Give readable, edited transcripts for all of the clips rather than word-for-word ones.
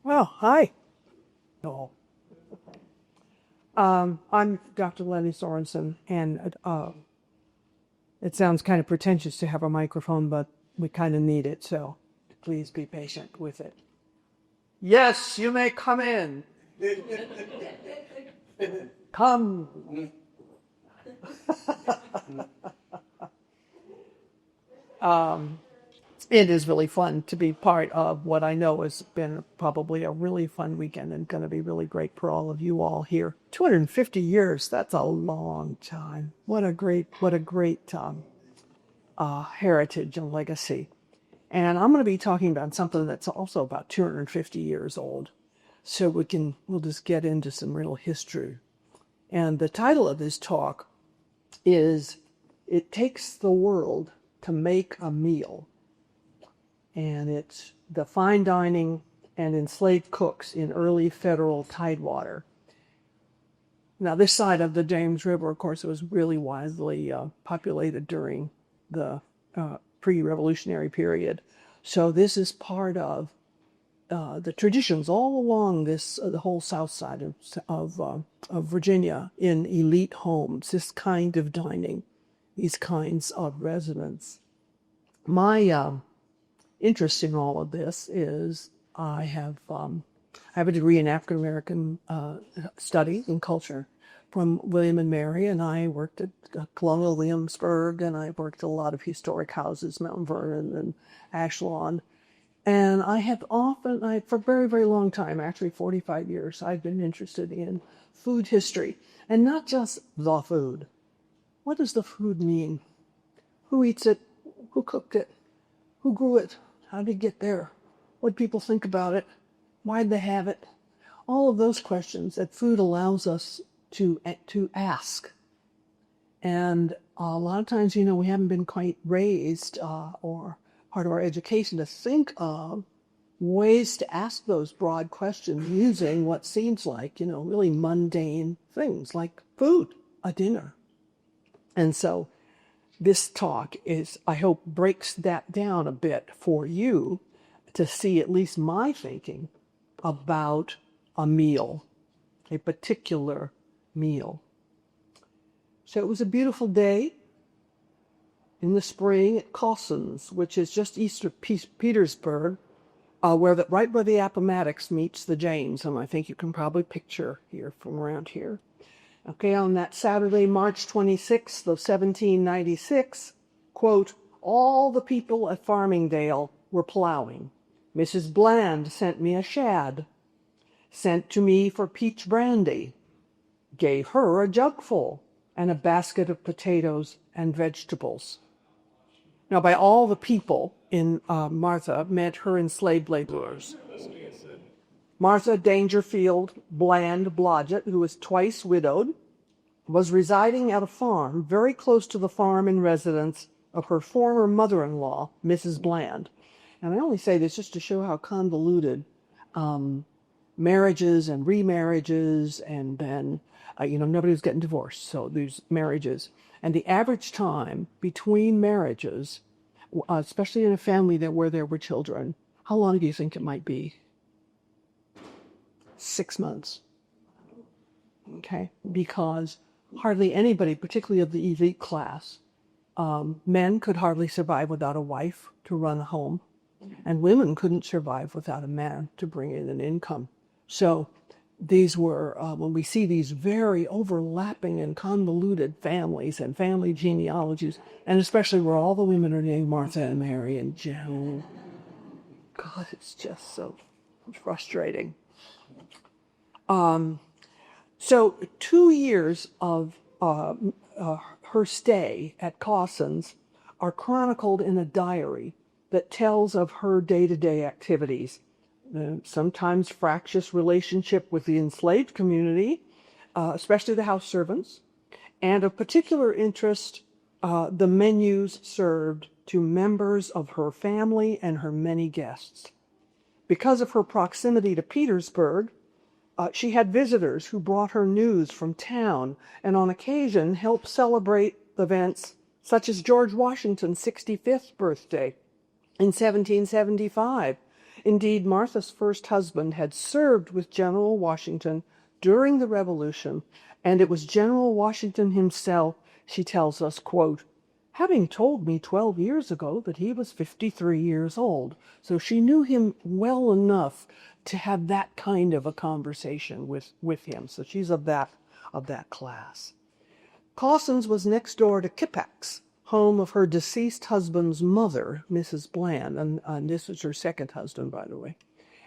Well, hi. No. I'm Dr. Leni Sorensen, and it sounds kind of pretentious to have a microphone, but we kind of need it, so please be patient with it. Yes, you may come in. Come. It is really fun to be part of what I know has been probably a really fun weekend and going to be really great for all of you all here. 250 years, that's a long time. What a great heritage and legacy. And I'm going to be talking about something that's also about 250 years old. So we'll just get into some real history. And the title of this talk is It Takes the World to Make a Meal. And it's the fine dining and enslaved cooks in early federal Tidewater. Now, this side of the James River, of course, was really widely populated during the pre-revolutionary period. So this is part of the traditions all along the whole south side of Virginia in elite homes, this kind of dining, these kinds of residence. My interest in all of this is I have a degree in African American studies and culture from William and Mary, and I worked at Colonial Williamsburg, and I worked at a lot of historic houses, Mount Vernon and Ashlawn. And for a very, very long time, actually 45 years, I've been interested in food history, and not just the food. What does the food mean? Who eats it? Who cooked it? Who grew it? How did it get there? What people think about it? Why'd they have it? All of those questions that food allows us to ask. And a lot of times, we haven't been quite raised or part of our education to think of ways to ask those broad questions using what seems like, really mundane things like food, a dinner. And so this talk I hope, breaks that down a bit for you to see at least my thinking about a meal, a particular meal. So it was a beautiful day in the spring at Cawson's, which is just east of Petersburg, right where the Appomattox meets the James, and I think you can probably picture here from around here. Okay, on that Saturday, March 26th of 1796, quote, all the people at Farmingdale were plowing. Mrs. Bland sent me a shad, sent to me for peach brandy, gave her a jugful and a basket of potatoes and vegetables. Now, by all the people in Martha meant her enslaved laborers. Martha Dangerfield Bland Blodgett, who was twice widowed, was residing at a farm very close to the farm and residence of her former mother-in-law, Mrs. Bland. And I only say this just to show how convoluted marriages and remarriages, and then, nobody was getting divorced, so there's marriages. And the average time between marriages, especially in a family where there were children, how long do you think it might be? 6 months. Okay, because hardly anybody, particularly of the elite class, men could hardly survive without a wife to run a home, and women couldn't survive without a man to bring in an income. So these were, when we see these very overlapping and convoluted families and family genealogies, and especially where all the women are named Martha and Mary and Joan, God, it's just so frustrating. So 2 years of her stay at Cawson's are chronicled in a diary that tells of her day-to-day activities, sometimes fractious relationship with the enslaved community, especially the house servants, and of particular interest, the menus served to members of her family and her many guests. Because of her proximity to Petersburg, she had visitors who brought her news from town and on occasion helped celebrate events such as George Washington's 65th birthday in 1775 Indeed, Martha's first husband had served with General Washington during the Revolution, and it was General Washington himself, she tells us, quote, having told me 12 years ago that he was 53 years old. So she knew him well enough to have that kind of a conversation with him. So she's of that class. Clausen's was next door to Kippax, home of her deceased husband's mother, Mrs. Bland, and this was her second husband, by the way.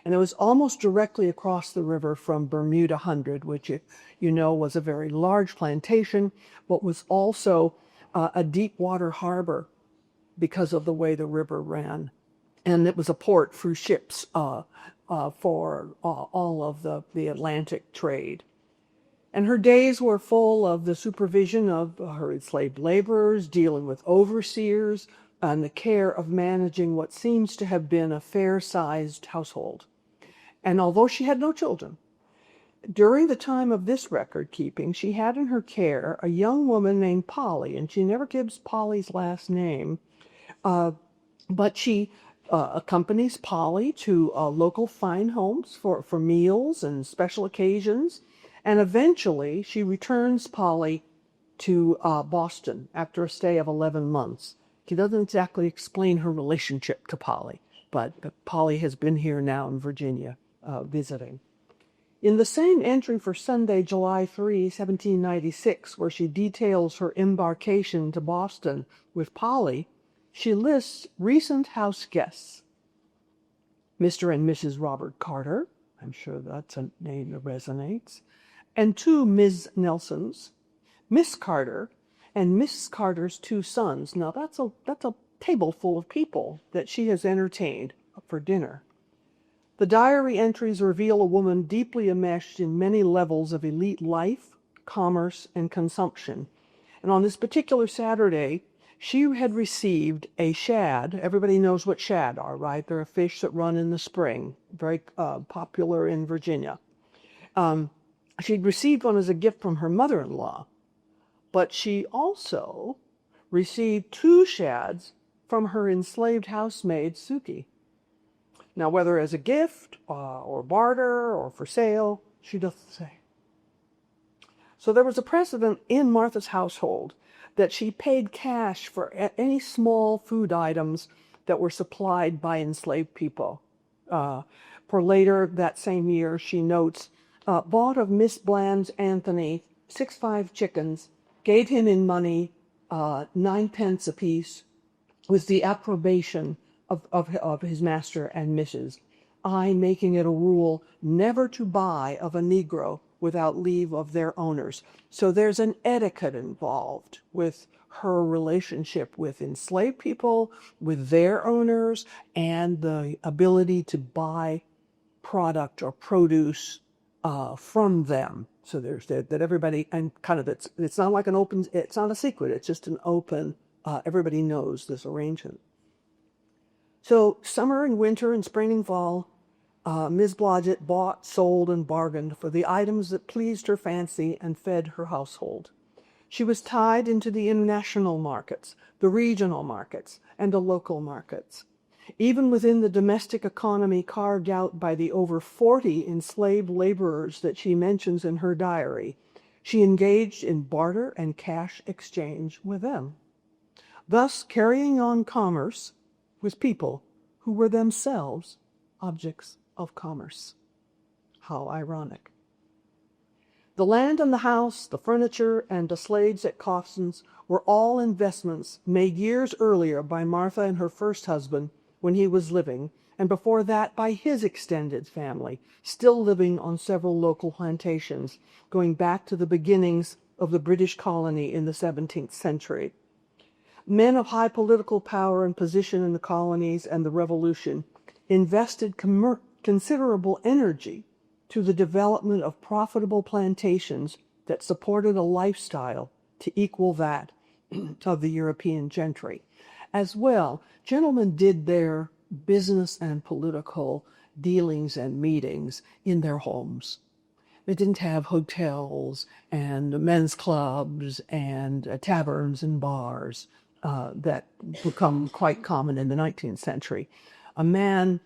And it was almost directly across the river from Bermuda Hundred, which, you know, was a very large plantation, but was also a deep water harbor because of the way the river ran. And it was a port for ships for all of the Atlantic trade. And her days were full of the supervision of her enslaved laborers, dealing with overseers, and the care of managing what seems to have been a fair-sized household. And although she had no children, during the time of this record keeping, she had in her care a young woman named Polly, and she never gives Polly's last name, but she accompanies Polly to local fine homes for meals and special occasions, and eventually she returns Polly to Boston after a stay of 11 months. She doesn't exactly explain her relationship to Polly, but Polly has been here now in Virginia visiting. In the same entry for Sunday, July 3, 1796, where she details her embarkation to Boston with Polly, she lists recent house guests. Mr. and Mrs. Robert Carter, I'm sure that's a name that resonates, and two Ms. Nelsons, Miss Carter, and Miss Carter's two sons. Now that's a table full of people that she has entertained for dinner. The diary entries reveal a woman deeply enmeshed in many levels of elite life, commerce, and consumption. And on this particular Saturday, she had received a shad. Everybody knows what shad are, right? They're a fish that run in the spring, very popular in Virginia. She'd received one as a gift from her mother-in-law, but she also received two shads from her enslaved housemaid, Suki. Now, whether as a gift or barter or for sale, she doesn't say. So there was a precedent in Martha's household that she paid cash for any small food items that were supplied by enslaved people. For later that same year, she notes, bought of Miss Bland's Anthony 6 chickens, gave him in money 9 pence apiece, with the approbation of his master and missus, I making it a rule never to buy of a Negro without leave of their owners. So there's an etiquette involved with her relationship with enslaved people, with their owners, and the ability to buy product or produce from them. So there's that everybody, and kind of it's not like an open, it's not a secret, it's just an open, everybody knows this arrangement. So summer and winter and spring and fall, Ms. Blodgett bought, sold, and bargained for the items that pleased her fancy and fed her household. She was tied into the international markets, the regional markets, and the local markets. Even within the domestic economy carved out by the over 40 enslaved laborers that she mentions in her diary, she engaged in barter and cash exchange with them, thus carrying on commerce with people who were themselves objects of commerce. How ironic. The land and the house, the furniture, and the slaves at Clausen's were all investments made years earlier by Martha and her first husband when he was living, and before that by his extended family, still living on several local plantations, going back to the beginnings of the British colony in the 17th century. Men of high political power and position in the colonies and the Revolution invested considerable energy to the development of profitable plantations that supported a lifestyle to equal that of the European gentry. As well, gentlemen did their business and political dealings and meetings in their homes. They didn't have hotels and men's clubs and taverns and bars that become quite common in the 19th century. A man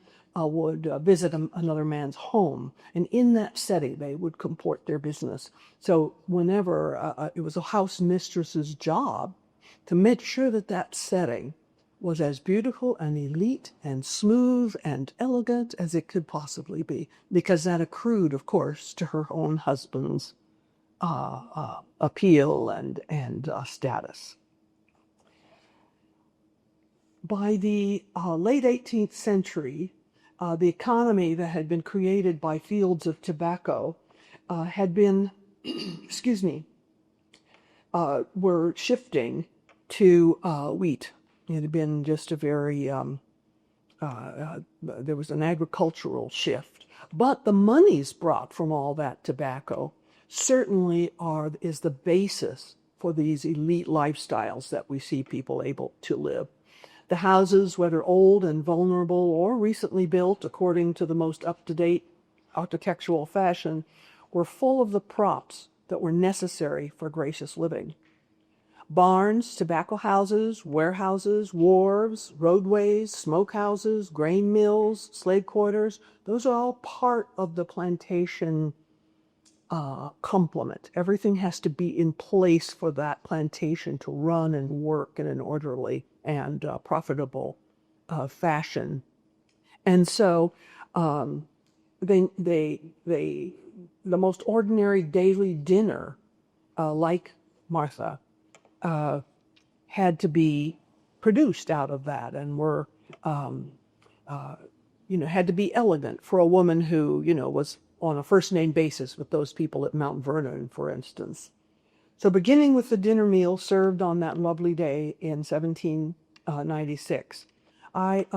would visit another man's home. And in that setting, they would comport their business. So whenever it was a house mistress's job to make sure that that setting was as beautiful and elite and smooth and elegant as it could possibly be, because that accrued, of course, to her own husband's appeal and status. By the late 18th century, the economy that had been created by fields of tobacco had been, were shifting to wheat. It had been just a very, there was an agricultural shift. But the monies brought from all that tobacco certainly is the basis for these elite lifestyles that we see people able to live. The houses, whether old and vulnerable or recently built according to the most up-to-date architectural fashion, were full of the props that were necessary for gracious living. Barns, tobacco houses, warehouses, wharves, roadways, smokehouses, grain mills, slave quarters, those are all part of the plantation complement. Everything has to be in place for that plantation to run and work in an orderly and profitable fashion. And so the most ordinary daily dinner, like Martha, had to be produced out of that, and were, had to be elegant for a woman who, was on a first-name basis with those people at Mount Vernon, for instance. So beginning with the dinner meal served on that lovely day in 1796, I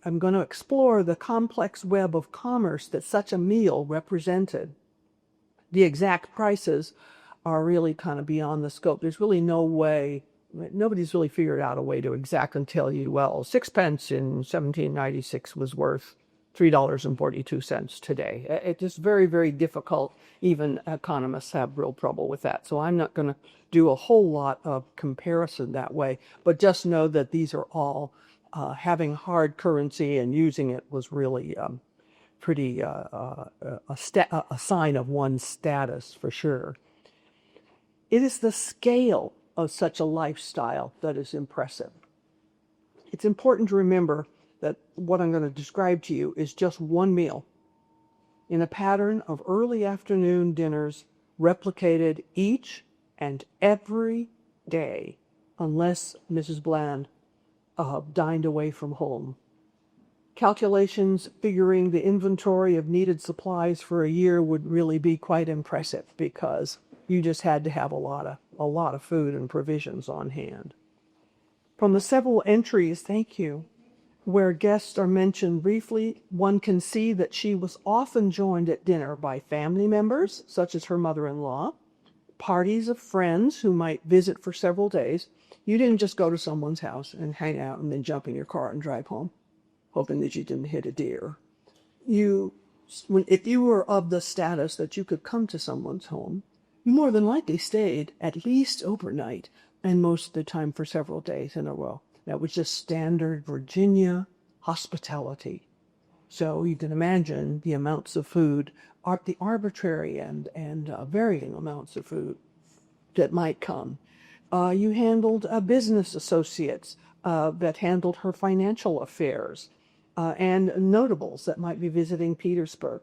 am going to explore the complex web of commerce that such a meal represented. The exact prices are really kind of beyond the scope. There's really no way, nobody's really figured out a way to exactly tell you, well, 6 pence in 1796 was worth $3.42 today. It's just very, very difficult. Even economists have real trouble with that. So I'm not going to do a whole lot of comparison that way, but just know that these are all having hard currency and using it was really pretty a sign of one's status for sure. It is the scale of such a lifestyle that is impressive. It's important to remember that what I'm going to describe to you is just one meal in a pattern of early afternoon dinners replicated each and every day, unless Mrs. Bland dined away from home. Calculations figuring the inventory of needed supplies for a year would really be quite impressive, because you just had to have a lot of food and provisions on hand. From the several entries, where guests are mentioned briefly, one can see that she was often joined at dinner by family members, such as her mother-in-law, parties of friends who might visit for several days. You didn't just go to someone's house and hang out and then jump in your car and drive home, hoping that you didn't hit a deer. If you were of the status that you could come to someone's home, you more than likely stayed at least overnight, and most of the time for several days in a row. That was just standard Virginia hospitality. So you can imagine the amounts of food, the arbitrary and varying amounts of food that might come. You handled business associates that handled her financial affairs, and notables that might be visiting Petersburg.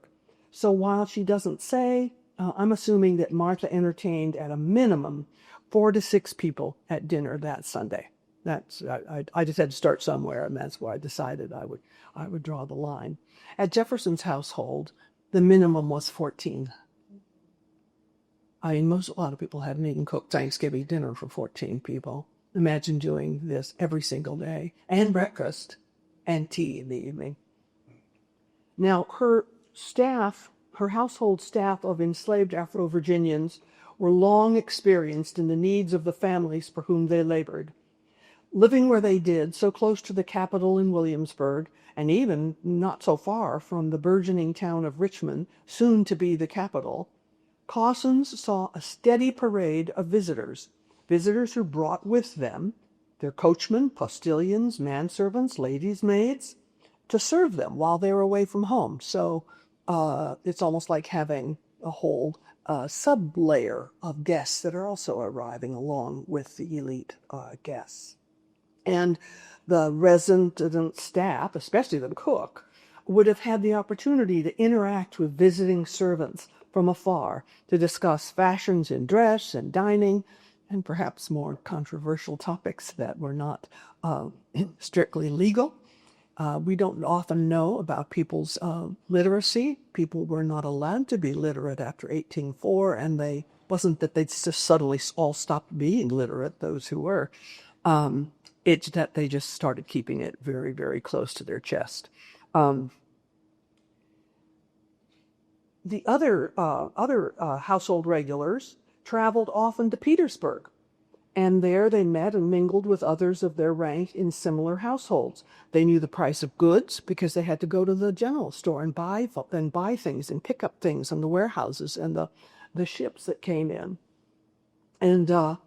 So while she doesn't say, I'm assuming that Martha entertained at a minimum 4 to 6 people at dinner that Sunday. I just had to start somewhere, and that's where I decided I would draw the line. At Jefferson's household, the minimum was 14. A lot of people hadn't even cooked Thanksgiving dinner for 14 people. Imagine doing this every single day, and breakfast, and tea in the evening. Now, her household staff of enslaved Afro-Virginians were long experienced in the needs of the families for whom they labored. Living where they did, so close to the capital in Williamsburg, and even not so far from the burgeoning town of Richmond, soon to be the capital, Cawsons saw a steady parade of visitors who brought with them their coachmen, postilions, manservants, ladies' maids, to serve them while they were away from home. So it's almost like having a whole sub-layer of guests that are also arriving along with the elite guests. And the resident staff, especially the cook, would have had the opportunity to interact with visiting servants from afar to discuss fashions in dress and dining, and perhaps more controversial topics that were not strictly legal. We don't often know about people's literacy. People were not allowed to be literate after 1804, and they wasn't that they just suddenly all stopped being literate, those who were. It's that they just started keeping it very, very close to their chest. The other household regulars traveled often to Petersburg, and there they met and mingled with others of their rank in similar households. They knew the price of goods because they had to go to the general store and buy things and pick up things in the warehouses and the ships that came in. And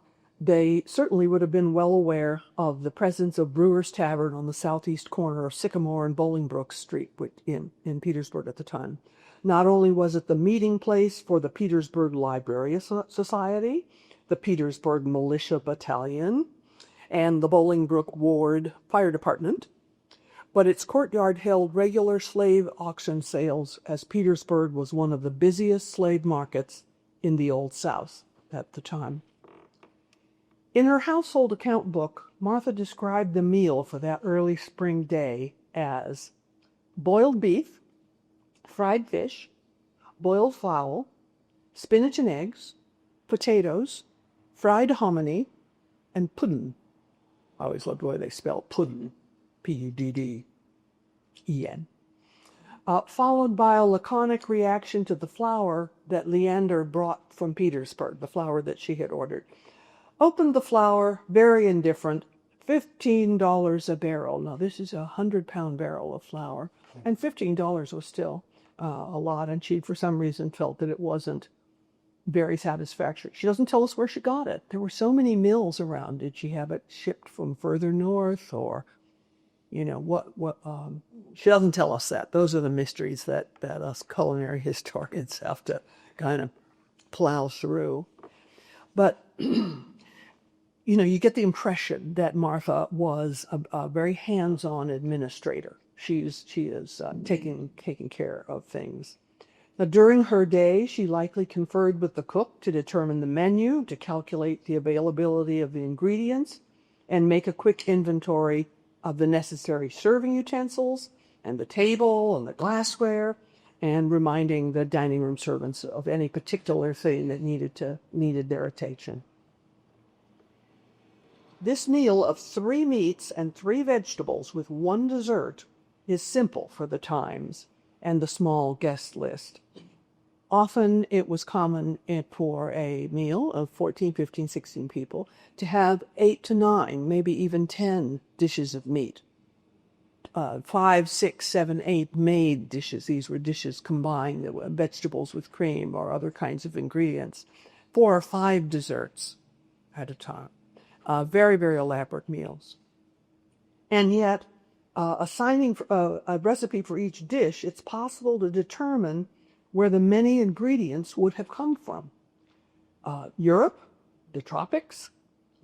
they certainly would have been well aware of the presence of Brewer's Tavern on the southeast corner of Sycamore and Bolingbroke Street in Petersburg at the time. Not only was it the meeting place for the Petersburg Library Society, the Petersburg Militia Battalion, and the Bolingbroke Ward Fire Department, but its courtyard held regular slave auction sales, as Petersburg was one of the busiest slave markets in the Old South at the time. In her household account book, Martha described the meal for that early spring day as boiled beef, fried fish, boiled fowl, spinach and eggs, potatoes, fried hominy, and pudding. I always loved the way they spell pudding, P-U-D-D-E-N. Followed by a laconic reaction to the flour that Leander brought from Petersburg, the flour that she had ordered. Opened the flour, very indifferent, $15 a barrel. Now, this is a 100-pound barrel of flour, and $15 was still a lot, and she, for some reason, felt that it wasn't very satisfactory. She doesn't tell us where she got it. There were so many mills around. Did she have it shipped from further north, or, what she doesn't tell us that. Those are the mysteries that us culinary historians have to kind of plow through. But you get the impression that Martha was a very hands-on administrator. She is taking care of things. Now, during her day, she likely conferred with the cook to determine the menu, to calculate the availability of the ingredients, and make a quick inventory of the necessary serving utensils and the table and the glassware, and reminding the dining room servants of any particular thing that needed their attention. This meal of 3 meats and 3 vegetables with 1 dessert is simple for the times and the small guest list. Often it was common for a meal of 14, 15, 16 people to have 8 to 9, maybe even 10 dishes of meat. 5, 6, 7, 8 made dishes. These were dishes combined, vegetables with cream or other kinds of ingredients. 4 or 5 desserts at a time. Very, very elaborate meals. And yet, assigning a recipe for each dish, it's possible to determine where the many ingredients would have come from. Europe, the tropics,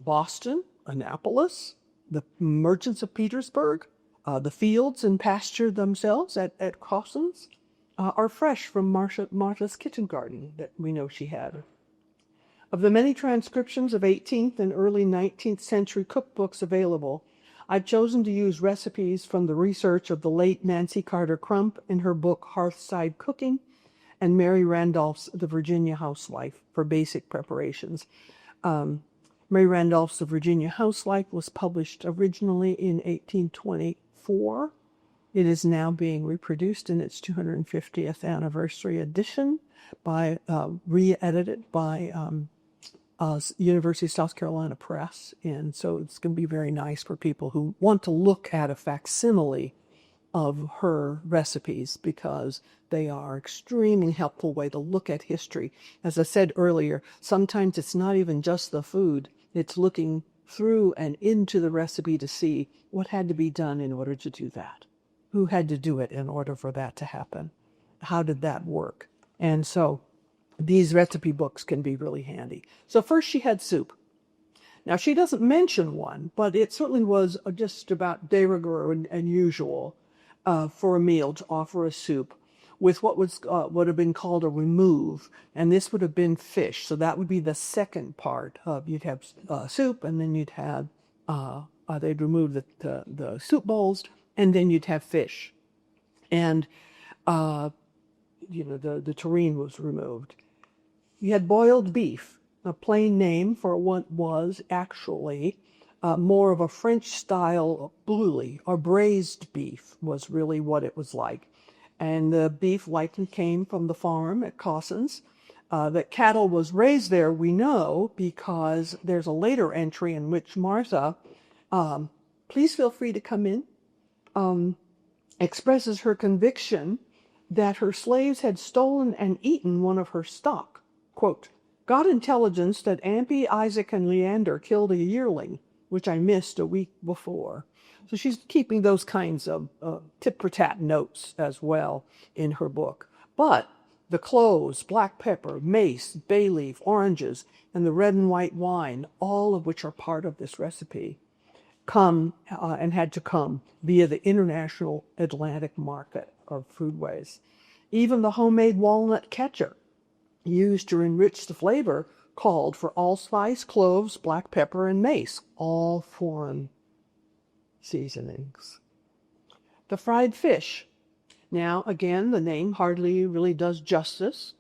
Boston, Annapolis, the merchants of Petersburg, the fields and pasture themselves at Cossins are fresh from Martha's kitchen garden that we know she had. Of the many transcriptions of 18th and early 19th century cookbooks available, I've chosen to use recipes from the research of the late Nancy Carter Crump in her book Hearthside Cooking, and Mary Randolph's The Virginia Housewife for basic preparations. Mary Randolph's The Virginia Housewife was published originally in 1824. It is now being reproduced in its 250th anniversary edition, re-edited by University of South Carolina Press. And so it's going to be very nice for people who want to look at a facsimile of her recipes, because they are extremely helpful way to look at history. As I said earlier, sometimes it's not even just the food. It's looking through and into the recipe to see what had to be done in order to do that. Who had to do it in order for that to happen? How did that work? And so these recipe books can be really handy. So first she had soup. Now she doesn't mention one, but it certainly was just about de rigueur and usual for a meal to offer a soup with what would have been called a remove, and this would have been fish. So that would be the second part of you'd have soup, and then you'd have they'd remove the soup bowls, and then you'd have fish, and the tureen was removed. You had boiled beef, a plain name for what was actually more of a French-style bouilli, or braised beef was really what it was like. And the beef likely came from the farm at Cossins. That cattle was raised there, we know, because there's a later entry in which Martha, please feel free to come in, expresses her conviction that her slaves had stolen and eaten one of her stock. Quote, got intelligence that Ampy, Isaac, and Leander killed a yearling, which I missed a week before. So she's keeping those kinds of tit-for-tat notes as well in her book. But the cloves, black pepper, mace, bay leaf, oranges, and the red and white wine, all of which are part of this recipe, come and had to come via the international Atlantic market of foodways. Even the homemade walnut ketchup used to enrich the flavor called for allspice, cloves, black pepper, and mace, all foreign seasonings. The fried fish. Now, again, the name hardly really does justice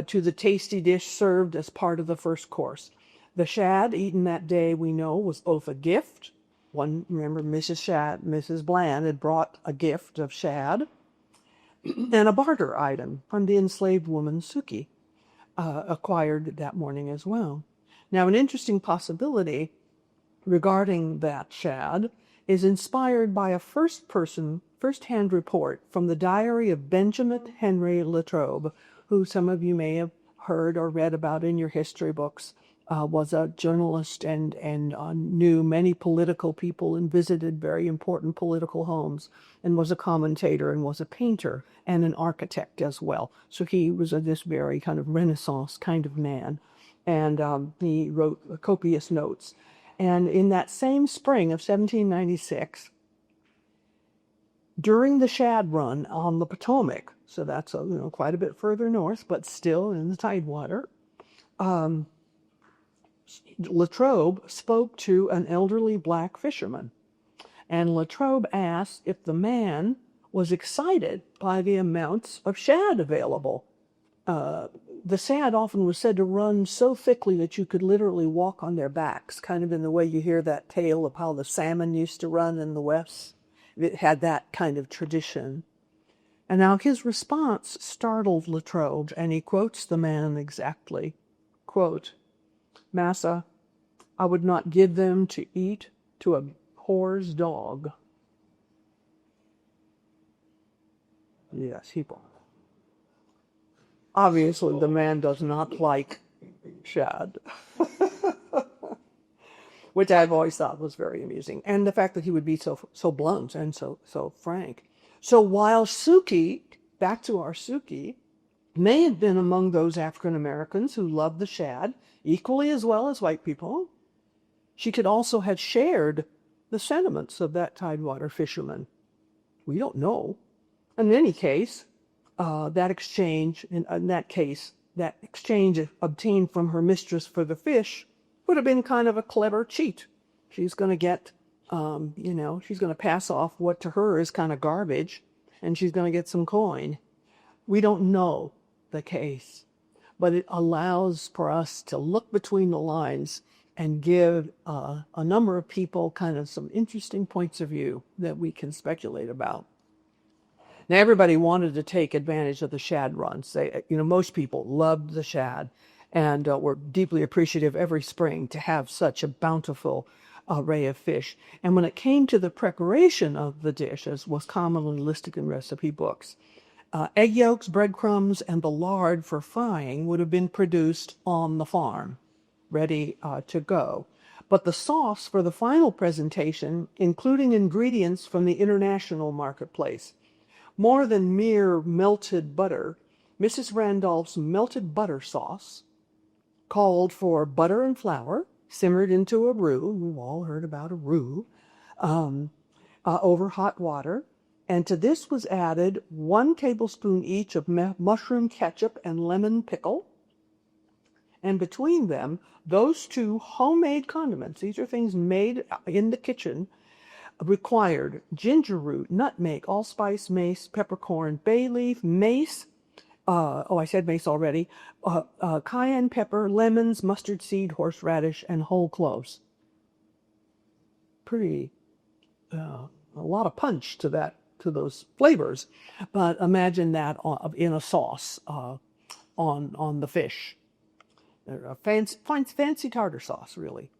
to the tasty dish served as part of the first course. The shad eaten that day, we know, was both a gift. Remember, Mrs. Bland had brought a gift of shad, and a barter item from the enslaved woman Suki, acquired that morning as well. Now, an interesting possibility regarding that shad is inspired by a first-hand report from the diary of Benjamin Henry Latrobe, who some of you may have heard or read about in your history books, was a journalist and knew many political people and visited very important political homes, and was a commentator and was a painter and an architect as well. So he was this very kind of Renaissance kind of man, and he wrote copious notes. And in that same spring of 1796, during the shad run on the Potomac, so that's quite a bit further north, but still in the Tidewater, Latrobe spoke to an elderly black fisherman, and Latrobe asked if the man was excited by the amounts of shad available. The shad often was said to run so thickly that you could literally walk on their backs, kind of in the way you hear that tale of how the salmon used to run in the West. It had that kind of tradition. And now his response startled Latrobe, and he quotes the man exactly. Quote, Massa, I would not give them to eat to a whore's dog. Yes, he won't. Obviously, the man does not like shad, which I've always thought was very amusing. And the fact that he would be so blunt and so frank. So while Suki, back to our Suki, may have been among those African Americans who loved the shad equally as well as white people, she could also have shared the sentiments of that Tidewater fisherman. We don't know. In any case, that exchange obtained from her mistress for the fish would have been kind of a clever cheat. She's going to get, she's going to pass off what to her is kind of garbage, and she's going to get some coin. We don't know the case, but it allows for us to look between the lines and give a number of people kind of some interesting points of view that we can speculate about. Now, everybody wanted to take advantage of the shad runs. Most people loved the shad and were deeply appreciative every spring to have such a bountiful array of fish. And when it came to the preparation of the dish, as was commonly listed in recipe books, egg yolks, breadcrumbs, and the lard for frying would have been produced on the farm, ready to go. but the sauce for the final presentation, including ingredients from the international marketplace. More than mere melted butter, Mrs. Randolph's melted butter sauce called for butter and flour, simmered into a roux. We've all heard about a roux, over hot water. And to this was added 1 tablespoon each of mushroom ketchup and lemon pickle. And between them, those 2 homemade condiments, these are things made in the kitchen, required ginger root, nutmeg, allspice, mace, peppercorn, bay leaf, mace, I said mace already, cayenne pepper, lemons, mustard seed, horseradish, and whole cloves. Pretty, a lot of punch to those flavors, but imagine that in a sauce on the fish. Fancy tartar sauce, really.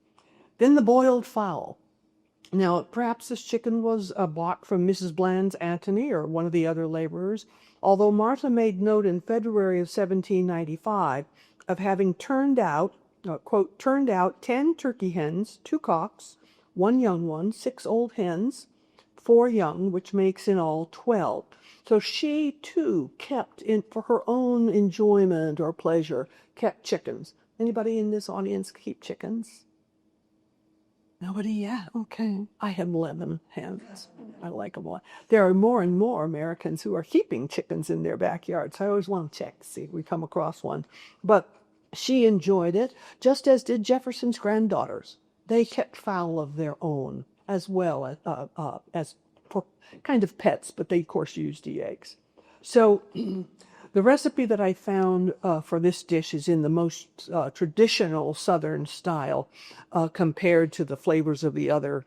Then the boiled fowl. Now, perhaps this chicken was bought from Mrs. Bland's Antony or one of the other laborers, although Martha made note in February of 1795 of having turned out, quote, turned out 10 turkey hens, 2 cocks, 1 young one, 6 old hens, 4 young, which makes in all 12. So she, too, kept, for her own enjoyment or pleasure, kept chickens. Anybody in this audience keep chickens? Nobody yet? Okay. I have 11 hens. I like them a lot. There are more and more Americans who are keeping chickens in their backyards. I always want to check to see if we come across one. But she enjoyed it, just as did Jefferson's granddaughters. They kept fowl of their own, as well as for kind of pets, but they, of course, used the eggs. So the recipe that I found for this dish is in the most traditional Southern style compared to the flavors of the other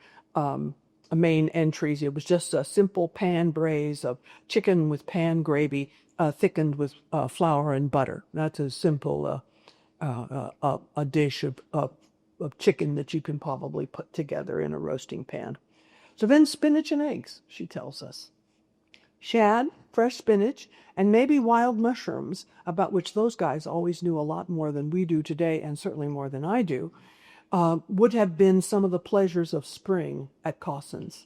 main entries. It was just a simple pan braise of chicken with pan gravy thickened with flour and butter. That's a simple a dish of chicken that you can probably put together in a roasting pan. So then spinach and eggs, she tells us. Shad, fresh spinach, and maybe wild mushrooms, about which those guys always knew a lot more than we do today, and certainly more than I do, would have been some of the pleasures of spring at Cawson's.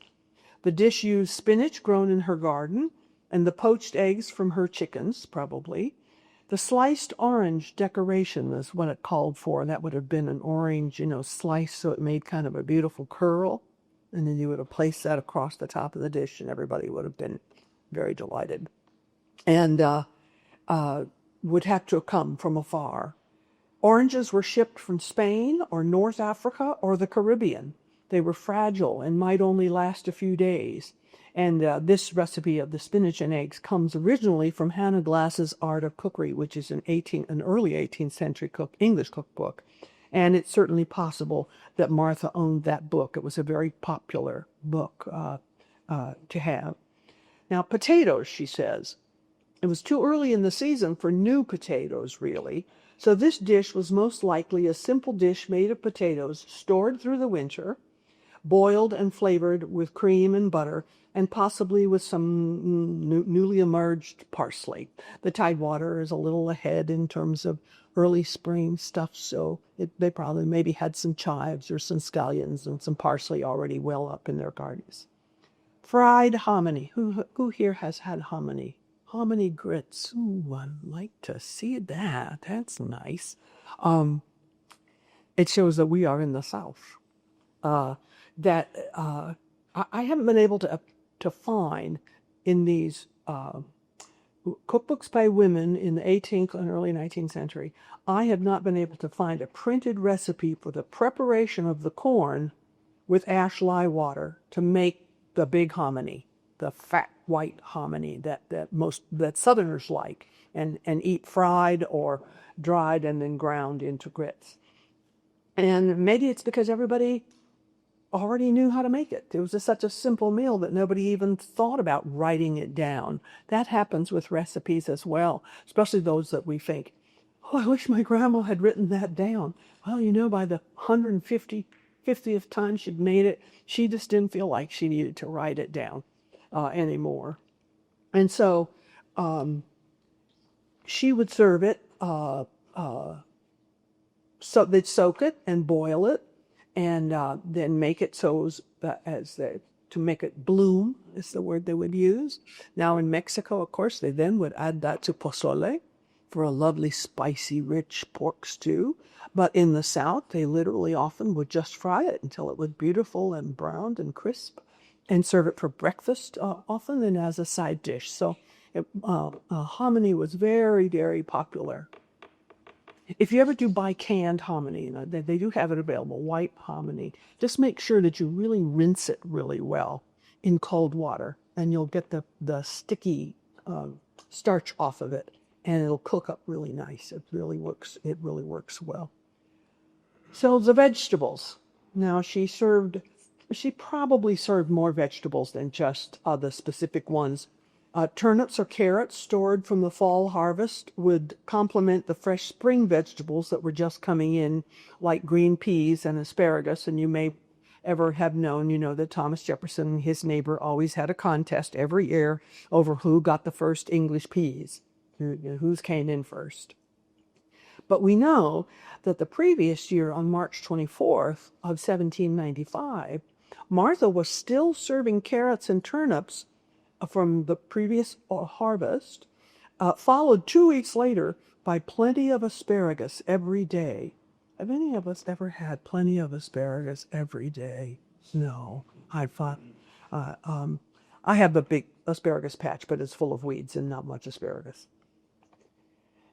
The dish used spinach grown in her garden, and the poached eggs from her chickens, probably. The sliced orange decoration is what it called for, and that would have been an orange, slice, so it made kind of a beautiful curl, and then you would have placed that across the top of the dish, and everybody would have been very delighted, and would have to come from afar. Oranges were shipped from Spain or North Africa or the Caribbean. They were fragile and might only last a few days. And this recipe of the spinach and eggs comes originally from Hannah Glass's Art of Cookery, which is an early 18th century English cookbook. And it's certainly possible that Martha owned that book. It was a very popular book to have. Now, potatoes, she says. It was too early in the season for new potatoes, really. So this dish was most likely a simple dish made of potatoes stored through the winter, boiled and flavored with cream and butter, and possibly with some newly emerged parsley. The Tidewater is a little ahead in terms of early spring stuff, so they probably maybe had some chives or some scallions and some parsley already well up in their gardens. Fried hominy. Who here has had hominy? Hominy grits. Ooh, I'd like to see that. That's nice. It shows that we are in the South. I haven't been able to find in these cookbooks by women in the 18th and early 19th century, I have not been able to find a printed recipe for the preparation of the corn with ash lye water to make the big hominy, the fat white hominy that Southerners like and eat fried or dried and then ground into grits. And maybe it's because everybody already knew how to make it. It was just such a simple meal that nobody even thought about writing it down. That happens with recipes as well, especially those that we think, oh, I wish my grandma had written that down. Well, by the 150th time she'd made it, she just didn't feel like she needed to write it down anymore. And so she would serve it, so they'd soak it and boil it, and then make it so to make it bloom is the word they would use. Now in Mexico, of course, they then would add that to pozole for a lovely, spicy, rich pork stew. But in the South, they literally often would just fry it until it was beautiful and browned and crisp, and serve it for breakfast often and as a side dish. So hominy was very, very popular. If you ever do buy canned hominy, they do have it available, white hominy. Just make sure that you really rinse it really well in cold water, and you'll get the sticky starch off of it, and it'll cook up really nice. It really works. It really works well. So the vegetables. Now she probably served more vegetables than just the specific ones. Turnips or carrots stored from the fall harvest would complement the fresh spring vegetables that were just coming in, like green peas and asparagus. And you may ever have known, that Thomas Jefferson and his neighbor always had a contest every year over who got the first English peas, whose came in first. But we know that the previous year, on March 24th of 1795, Martha was still serving carrots and turnips from the previous harvest, followed 2 weeks later by plenty of asparagus every day. Have any of us ever had plenty of asparagus every day? No. I have a big asparagus patch, but it's full of weeds and not much asparagus.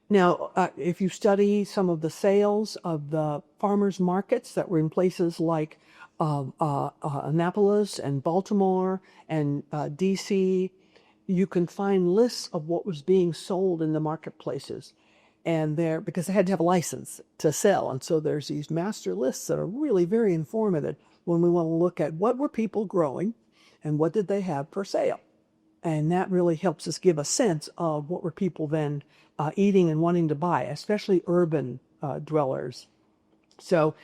Now, if you study some of the sales of the farmers' markets that were in places like Annapolis and Baltimore and D.C., you can find lists of what was being sold in the marketplaces. And because they had to have a license to sell. And so there's these master lists that are really very informative when we want to look at what were people growing and what did they have for sale. And that really helps us give a sense of what were people then eating and wanting to buy, especially urban dwellers. So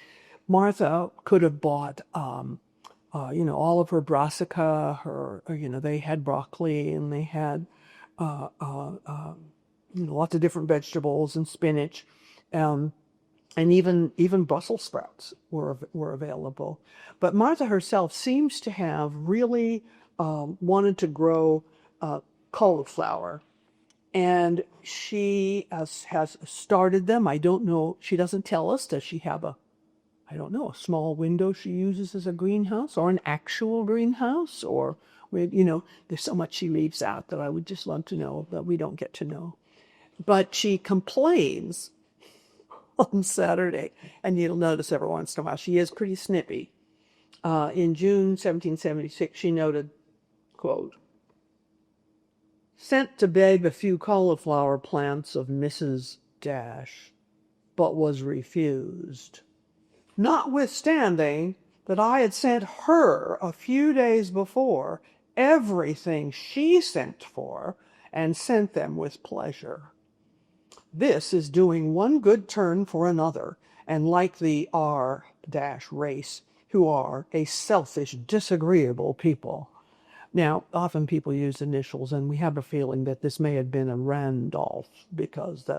Martha could have bought, all of her brassica, they had broccoli and they had, lots of different vegetables and spinach, and even Brussels sprouts were available. But Martha herself seems to have really wanted to grow cauliflower. And she has started them. I don't know. She doesn't tell us. Does she have a small window she uses as a greenhouse or an actual greenhouse? Or, there's so much she leaves out that I would just love to know, but we don't get to know. But she complains on Saturday, and you'll notice every once in a while, she is pretty snippy. In June 1776, she noted, quote, "Sent to beg a few cauliflower plants of Mrs. Dash, but was refused, notwithstanding that I had sent her a few days before everything she sent for, and sent them with pleasure. This is doing one good turn for another, and like the R race, who are a selfish, disagreeable people." Now, often people use initials, and we have a feeling that this may have been a Randolph, because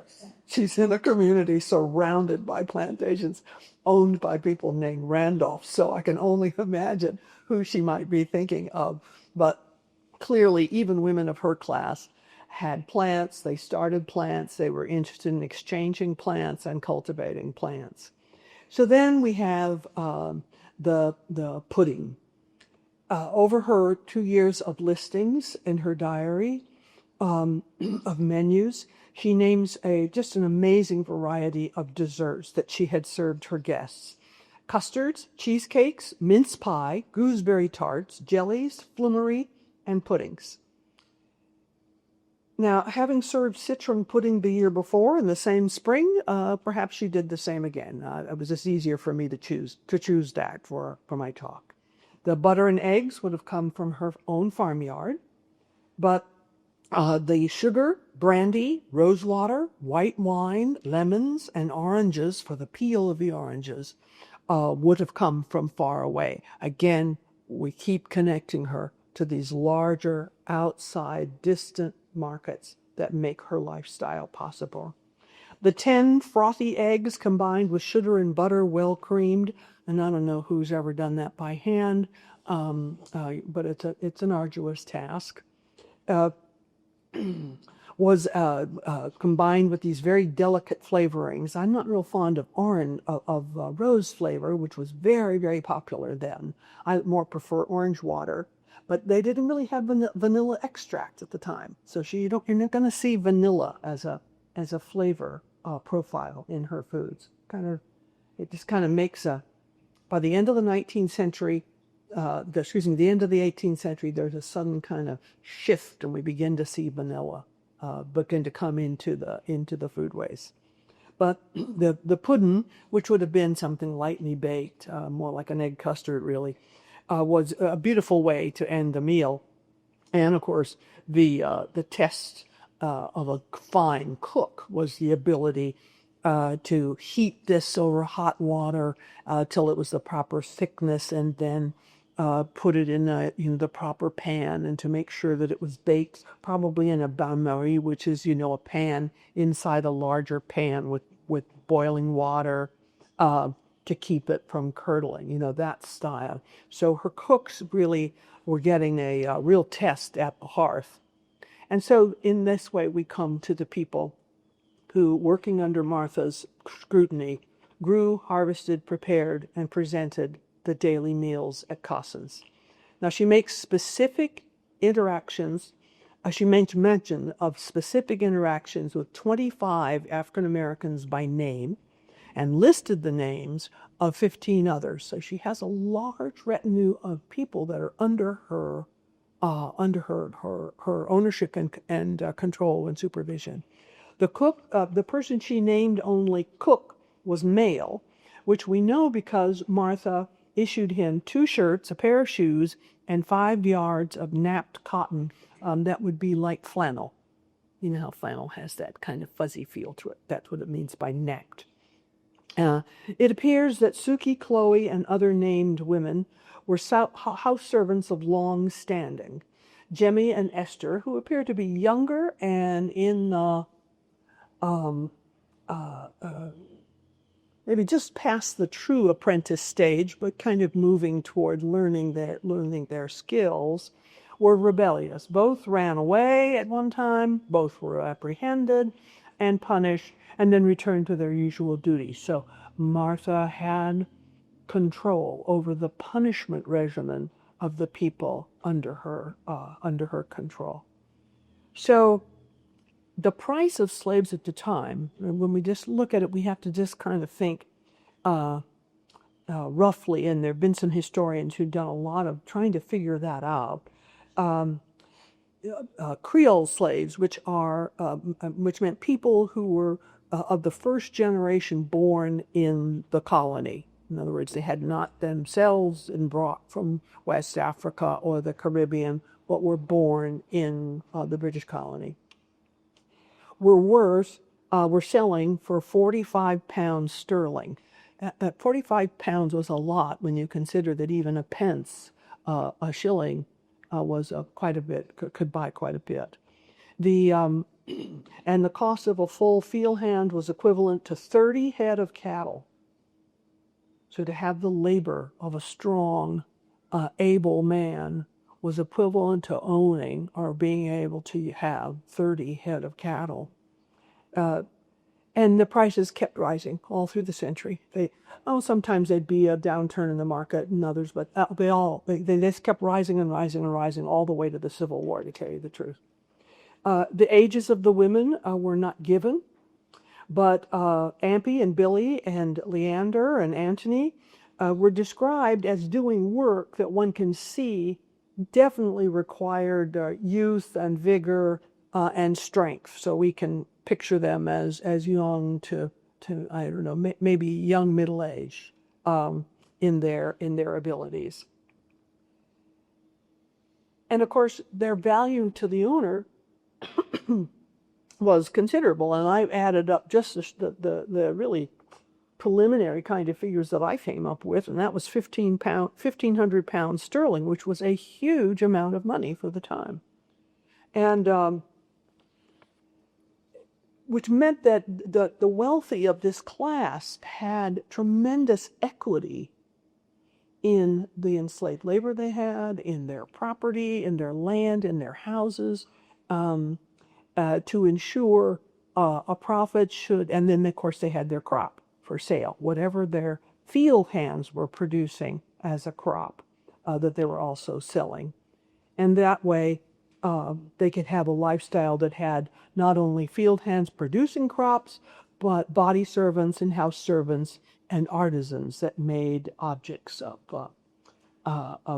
she's in a community surrounded by plantations owned by people named Randolph. So I can only imagine who she might be thinking of. But clearly, even women of her class had plants. They started plants. They were interested in exchanging plants and cultivating plants. So then we have the pudding. Over her 2 years of listings in her diary of menus, she names just an amazing variety of desserts that she had served her guests. Custards, cheesecakes, mince pie, gooseberry tarts, jellies, flummery, and puddings. Now, having served citron pudding the year before in the same spring, perhaps she did the same again. It was just easier for me to choose that for my talk. The butter and eggs would have come from her own farmyard, but the sugar, brandy, rosewater, white wine, lemons, and oranges for the peel of the oranges would have come from far away. Again, we keep connecting her to these larger, outside, distant markets that make her lifestyle possible. The 10 frothy eggs combined with sugar and butter, well creamed. And I don't know who's ever done that by hand, but it's an arduous task. Was combined with these very delicate flavorings. I'm not real fond of rose flavor, which was very, very popular then. I more prefer orange water, but they didn't really have vanilla extract at the time. So you're not going to see vanilla as a flavor profile in her foods. It just kind of makes by the end of the 19th century, the end of the 18th century, there's a sudden kind of shift, and we begin to see vanilla begin to come into the foodways. But the pudding, which would have been something lightly baked, more like an egg custard, really, was a beautiful way to end the meal. And of course, the test of a fine cook was the ability to heat this over hot water till it was the proper thickness, and then put it in the proper pan, and to make sure that it was baked probably in a bain-marie, which is a pan inside a larger pan with boiling water to keep it from curdling, that style. So her cooks really were getting a real test at the hearth. And so in this way we come to the people who, working under Martha's scrutiny, grew, harvested, prepared, and presented the daily meals at Cosson's. Now she makes specific interactions. She makes mention of specific interactions with 25 African Americans by name, and listed the names of 15 others. So she has a large retinue of people that are under her ownership and control and supervision. The cook, the person she named only cook, was male, which we know because Martha issued him 2 shirts, a pair of shoes, and 5 yards of napped cotton that would be like flannel. You know how flannel has that kind of fuzzy feel to it. That's what it means by napped. It appears that Suki, Chloe, and other named women were house servants of long standing. Jemmy and Esther, who appear to be younger and in maybe just past the true apprentice stage, but kind of moving toward learning their skills, were rebellious. Both ran away at one time, both were apprehended and punished, and then returned to their usual duties. So Martha had control over the punishment regimen of the people under her control. So the price of slaves at the time, when we just look at it, we have to just kind of think roughly, and there have been some historians who've done a lot of trying to figure that out. Creole slaves, which meant people who were of the first generation born in the colony. In other words, they had not themselves been brought from West Africa or the Caribbean, but were born in the British colony. Were selling for 45 pounds sterling. 45 pounds was a lot when you consider that even a pence, a shilling, was quite a bit, could buy quite a bit. And the cost of a full field hand was equivalent to 30 head of cattle. So to have the labor of a strong, able man was equivalent to owning or being able to have 30 head of cattle. And the prices kept rising all through the century. Sometimes there'd be a downturn in the market and others, but they just kept rising and rising and rising all the way to the Civil War, to tell you the truth. The ages of the women were not given, but Ampie and Billy and Leander and Antony were described as doing work that one can see definitely required youth and vigor and strength. So we can picture them as young to I don't know, maybe young middle age in their abilities. And of course, their value to the owner was considerable. And I added up just the really preliminary kind of figures that I came up with, and that was 1,500 pounds sterling, which was a huge amount of money for the time. And which meant that the wealthy of this class had tremendous equity in the enslaved labor they had, in their property, in their land, in their houses, to ensure a profit should, and then of course they had their crop for sale, whatever their field hands were producing as a crop that they were also selling. And that way they could have a lifestyle that had not only field hands producing crops, but body servants and house servants and artisans that made objects of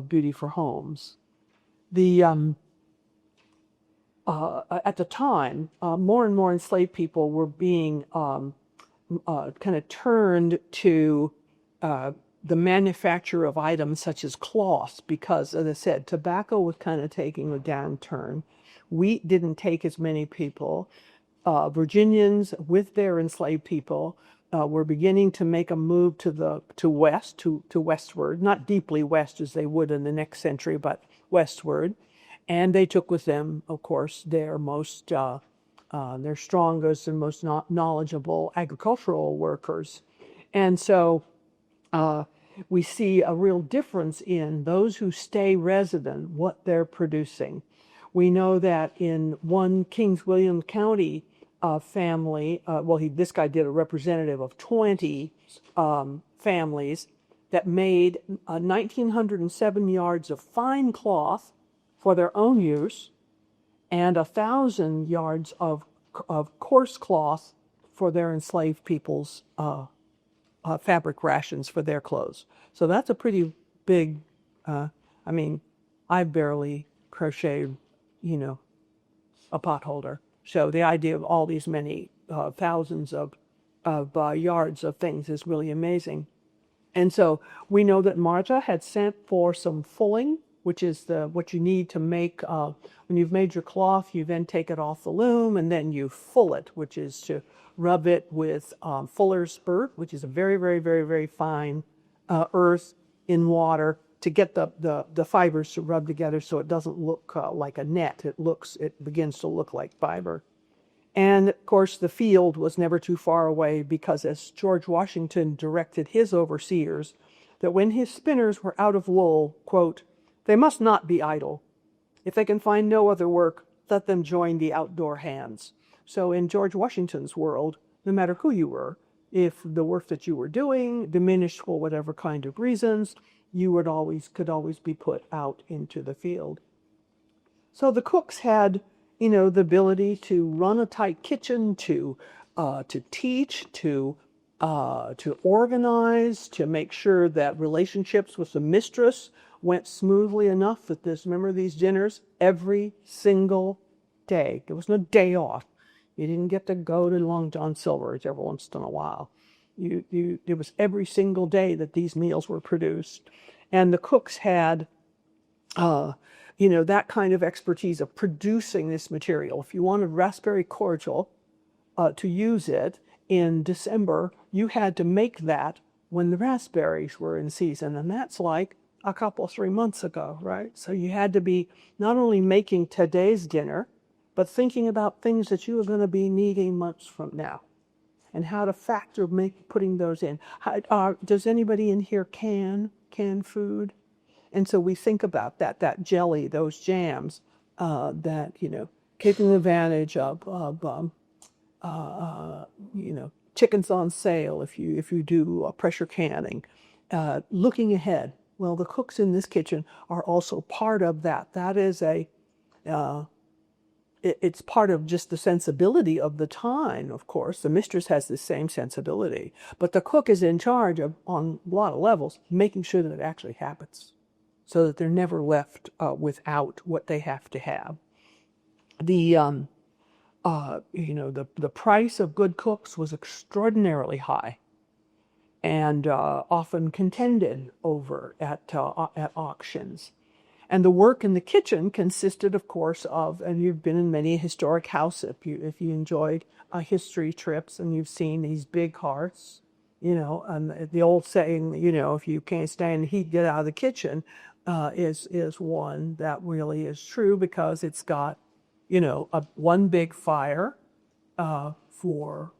beauty for homes. At the time, more and more enslaved people were being kind of turned to the manufacture of items such as cloths, because, as I said, tobacco was kind of taking a downturn. Wheat didn't take as many people. Virginians, with their enslaved people, were beginning to make a move to westward, not deeply west as they would in the next century, but westward. And they took with them, of course, their strongest and most knowledgeable agricultural workers. And so we see a real difference in those who stay resident, what they're producing. We know that in one Kings William County family, this guy did a representative of 20 families that made 1,907 yards of fine cloth for their own use and 1,000 yards of coarse cloth for their enslaved people's fabric rations for their clothes. So that's a pretty big, I barely crocheted, a potholder. So the idea of all these many thousands of yards of things is really amazing. And so we know that Martha had sent for some fulling, which is what you need to make, when you've made your cloth, you then take it off the loom and then you full it, which is to rub it with fuller's spurt, which is a very, very, very, very fine earth in water to get the fibers to rub together so it doesn't look like a net. It begins to look like fiber. And of course, the field was never too far away, because as George Washington directed his overseers, that when his spinners were out of wool, quote, "They must not be idle. If they can find no other work, let them join the outdoor hands." So in George Washington's world, no matter who you were, if the work that you were doing diminished for whatever kind of reasons, you could always be put out into the field. So the cooks had, the ability to run a tight kitchen, to teach, to organize, to make sure that relationships with the mistress went smoothly enough that remember these dinners every single day. There was no day off. You didn't get to go to Long John Silver's every once in a while. It was every single day that these meals were produced. And the cooks had, that kind of expertise of producing this material. If you wanted raspberry cordial to use it in December, you had to make that when the raspberries were in season. And that's like a couple, 3 months ago, right? So you had to be not only making today's dinner, but thinking about things that you are going to be needing months from now, and how to factor putting those in. Does anybody in here can food? And so we think about that jelly, those jams, taking advantage of chickens on sale if you do pressure canning, looking ahead. Well, the cooks in this kitchen are also part of that. That is it's part of just the sensibility of the time, of course. The mistress has the same sensibility, but the cook is in charge of, on a lot of levels, making sure that it actually happens, so that they're never left without what they have to have. The price of good cooks was extraordinarily high, and often contended over at auctions. And the work in the kitchen consisted, of course, and you've been in many historic houses, if you enjoyed history trips and you've seen these big hearths, and the old saying, if you can't stand the heat, get out of the kitchen, is one that really is true, because it's got, one big fire for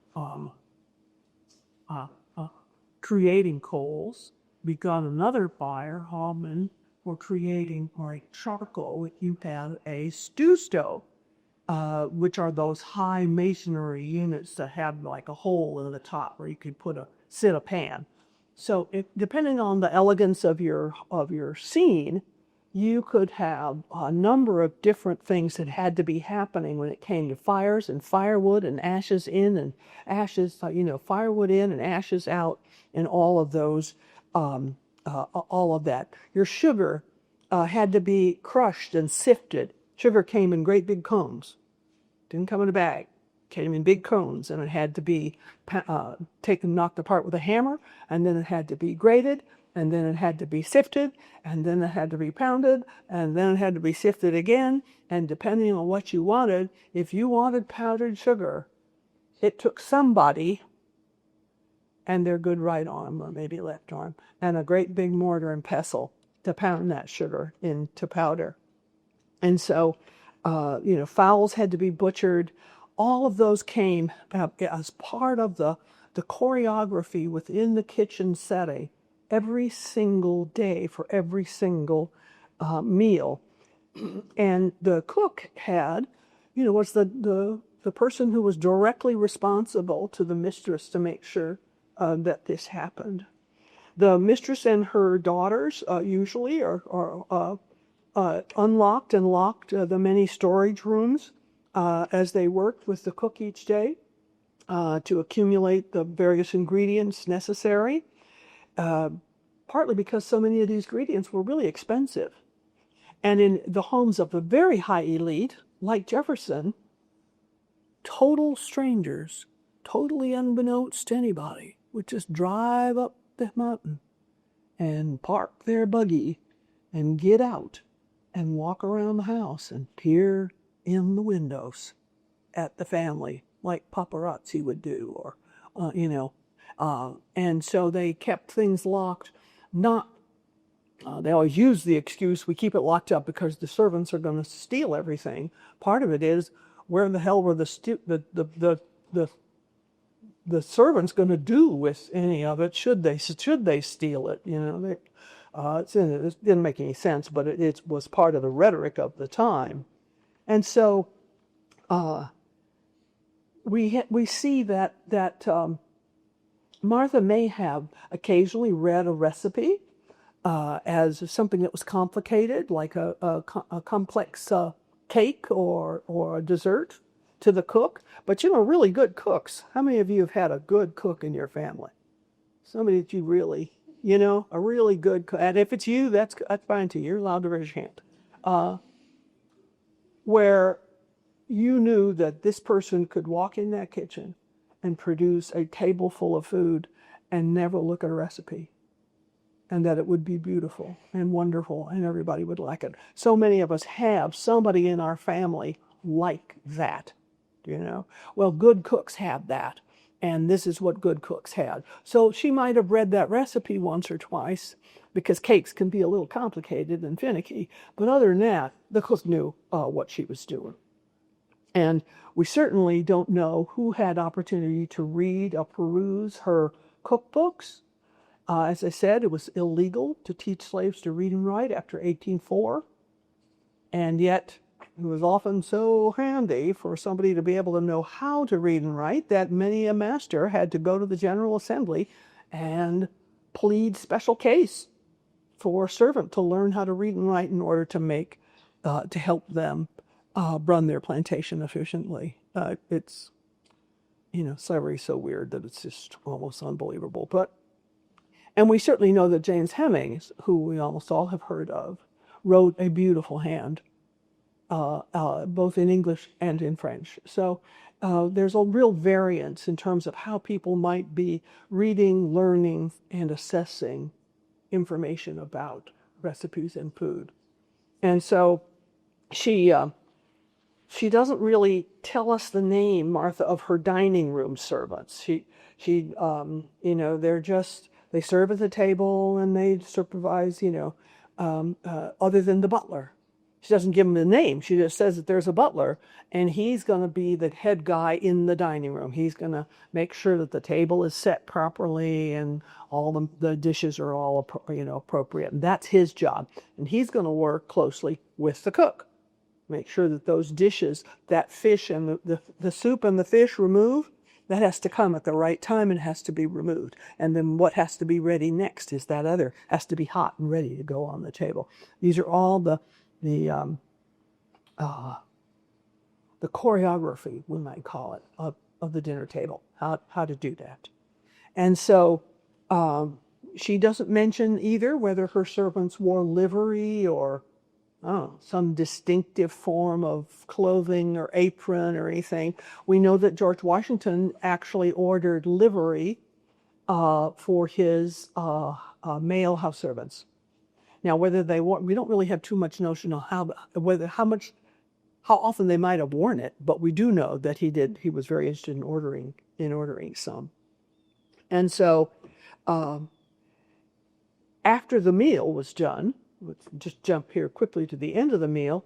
creating coals. We got another fire, Hallman, for creating like charcoal if you had a stew stove, which are those high masonry units that have like a hole in the top where you could sit a pan. So depending on the elegance of your scene, you could have a number of different things that had to be happening when it came to fires and firewood and ashes in and ashes, firewood in and ashes out, and all of those, all of that. Your sugar had to be crushed and sifted. Sugar came in great big cones, didn't come in a bag. Came in big cones, and it had to be knocked apart with a hammer, and then it had to be grated, and then it had to be sifted, and then it had to be pounded, and then it had to be sifted again. And depending on what you wanted, if you wanted powdered sugar, it took somebody and their good right arm, or maybe left arm, and a great big mortar and pestle to pound that sugar into powder. And so, fowls had to be butchered. All of those came as part of the choreography within the kitchen setting every single day for every single meal. And the cook was the person who was directly responsible to the mistress to make sure that this happened. The mistress and her daughters usually are unlocked and locked the many storage rooms as they worked with the cook each day to accumulate the various ingredients necessary, partly because so many of these ingredients were really expensive. And in the homes of the very high elite, like Jefferson, total strangers, totally unbeknownst to anybody, would just drive up the mountain and park their buggy and get out and walk around the house and peer in the windows at the family like paparazzi would do, or and so they kept things locked. They always use the excuse, we keep it locked up because the servants are going to steal everything. Part of it is, where in the hell were the servants going to do with any of it? Should they steal it? It didn't make any sense, but it was part of the rhetoric of the time. And so we see that Martha may have occasionally read a recipe as something that was complicated, like a complex cake or a dessert, to the cook. But really good cooks. How many of you have had a good cook in your family? Somebody that you really, a really good cook. And if it's you, that's fine too. You're allowed to raise your hand. Where you knew that this person could walk in that kitchen and produce a table full of food and never look at a recipe, and that it would be beautiful and wonderful and everybody would like it. So many of us have somebody in our family like that, Well, good cooks have that, and this is what good cooks had. So she might have read that recipe once or twice, because cakes can be a little complicated and finicky, but other than that, the cook knew what she was doing. And we certainly don't know who had opportunity to read or peruse her cookbooks. As I said, it was illegal to teach slaves to read and write after 1804, and yet it was often so handy for somebody to be able to know how to read and write that many a master had to go to the General Assembly and plead special case for a servant to learn how to read and write in order to help them run their plantation efficiently. It's, slavery is so weird that it's just almost unbelievable. And we certainly know that James Hemings, who we almost all have heard of, wrote a beautiful hand, both in English and in French. So there's a real variance in terms of how people might be reading, learning, and assessing information about recipes and food. And so she doesn't really tell us the name, Martha, of her dining room servants. They serve at the table and they supervise, other than the butler. She doesn't give him the name. She just says that there's a butler, and he's going to be the head guy in the dining room. He's going to make sure that the table is set properly and all the dishes are all appropriate. And that's his job. And he's going to work closely with the cook. Make sure that those dishes, that fish and the soup and the fish removed, that has to come at the right time and has to be removed. And then what has to be ready next is that other has to be hot and ready to go on the table. These are all the choreography, we might call it, of the dinner table, how to do that. And so she doesn't mention either whether her servants wore livery or some distinctive form of clothing or apron or anything. We know that George Washington actually ordered livery for his male house servants. Now, whether they wore, we don't really have too much notion of how often they might have worn it, but we do know that he was very interested in ordering some. And so after the meal was done, let's just jump here quickly to the end of the meal,